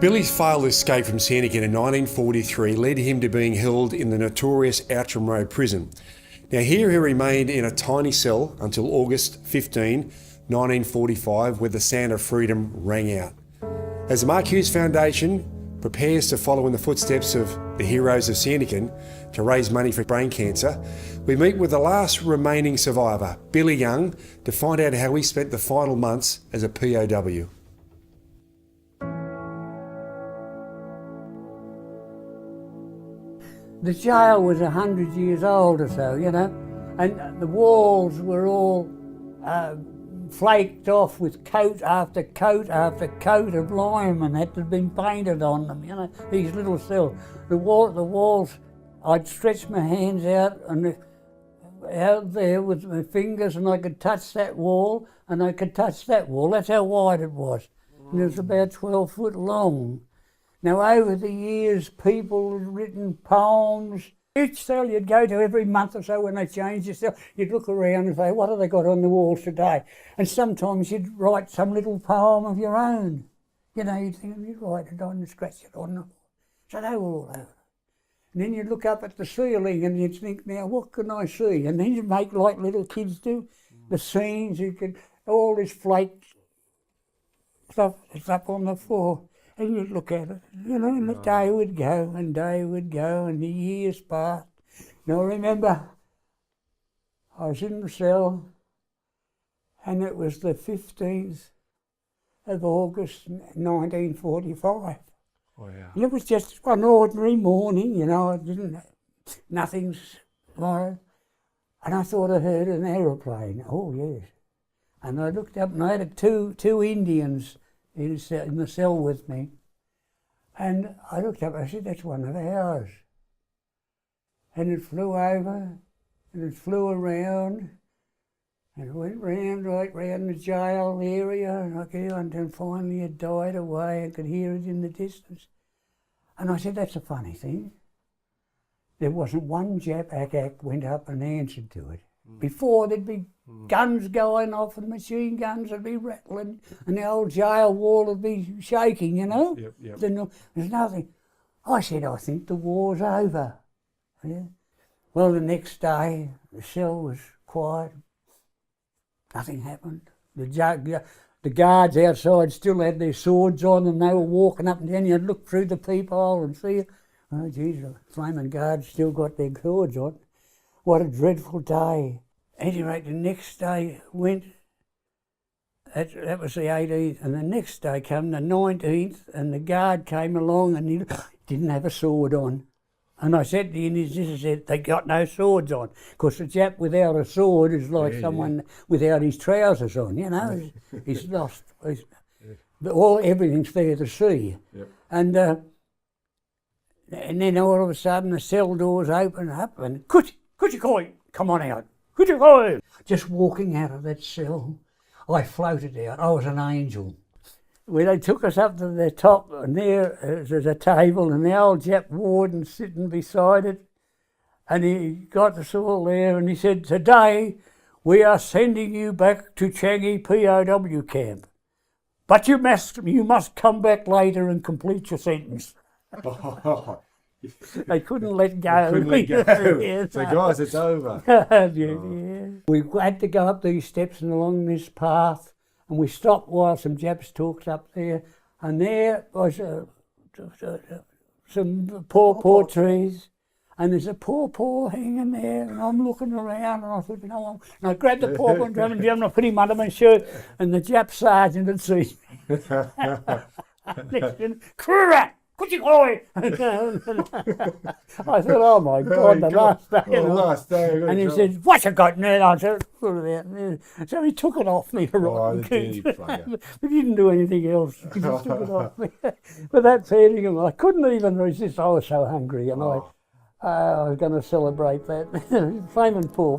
Billy's failed escape from Sandakan in 1943 led him to being held in the notorious Outram Prison. Now here he remained in a tiny cell until August 15, 1945, where the sound of freedom rang out. As the Mark Hughes Foundation prepares to follow in the footsteps of the heroes of Sandakan to raise money for brain cancer, we meet with the last remaining survivor, Billy Young, to find out how he spent the final months as a POW. The jail was 100 years old or so, you know, and the walls were all flaked off with coat after coat after coat of lime, and that had been painted on them, you know, these little cells. The walls, I'd stretch my hands out and out there with my fingers, and I could touch that wall and I could touch that wall. That's how wide it was. And it was about 12 foot long. Now, over the years, people had written poems. Each cell you'd go to every month or so when they changed your cell, you'd look around and say, what have they got on the walls today? And sometimes you'd write some little poem of your own. You know, you'd think, you'd write it on and scratch it on the wall. So they were all over. And then you'd look up at the ceiling and you'd think, now, what can I see? And then you'd make like little kids do, the scenes, you could, all this flake stuff that's up on the floor. And you'd look at it, you know, and the day would go and day would go and the years passed. Now I remember I was in the cell and it was the 15th of August 1945. Oh, yeah. And it was just one ordinary morning, you know, nothing's tomorrow. And I thought I heard an aeroplane. Oh, yes. And I looked up and I had two Indians in the cell with me. And I looked up and I said, that's one of ours. And it flew over and it flew around and it went round, right round the jail area, and I could hear it until finally it died away. I could hear it in the distance. And I said, that's a funny thing. There wasn't one Jap ACAC went up and answered to it. Before there'd be guns going off and machine guns would be rattling and the old jail wall would be shaking, you know? Yep. There's nothing. I said, I think the war's over. Yeah. Well, the next day, the cell was quiet. Nothing happened. The guards outside still had their swords on and they were walking up and down. You'd look through the peephole and see, oh, geez, the flaming guards still got their swords on. What a dreadful day. Anyway, the next day went, that was the 18th, and the next day came the 19th, and the guard came along and he didn't have a sword on. And I said to the Indians, they got no swords on, because a Jap without a sword is like someone without his trousers on, you know. He's lost. Everything's there to see. Yep. And then all of a sudden the cell doors open up and Kuchikoi, come on out. Kuchikoi! Just walking out of that cell, I floated out. I was an angel. When they took us up to the top, and there was a table, and the old Jap warden sitting beside it, and he got us all there, and he said, today we are sending you back to Changi POW camp, but you must come back later and complete your sentence. They couldn't let go. So guys, it's over. Yeah. We had to go up these steps and along this path, and we stopped while some Japs talked up there, and there was some paw trees, and there's a paw hanging there, and I'm looking around, and I thought, you know, and I grabbed the paw and I put him under my shirt, and the Jap sergeant had seen me. Krurat! I thought, oh my God, the last day. The last day. And he said, what you got now? I said, so he took it off me. He didn't do anything else. He just took it off me. But that feeling, I couldn't even resist. I was so hungry, and I was going to celebrate that. Flaming paw.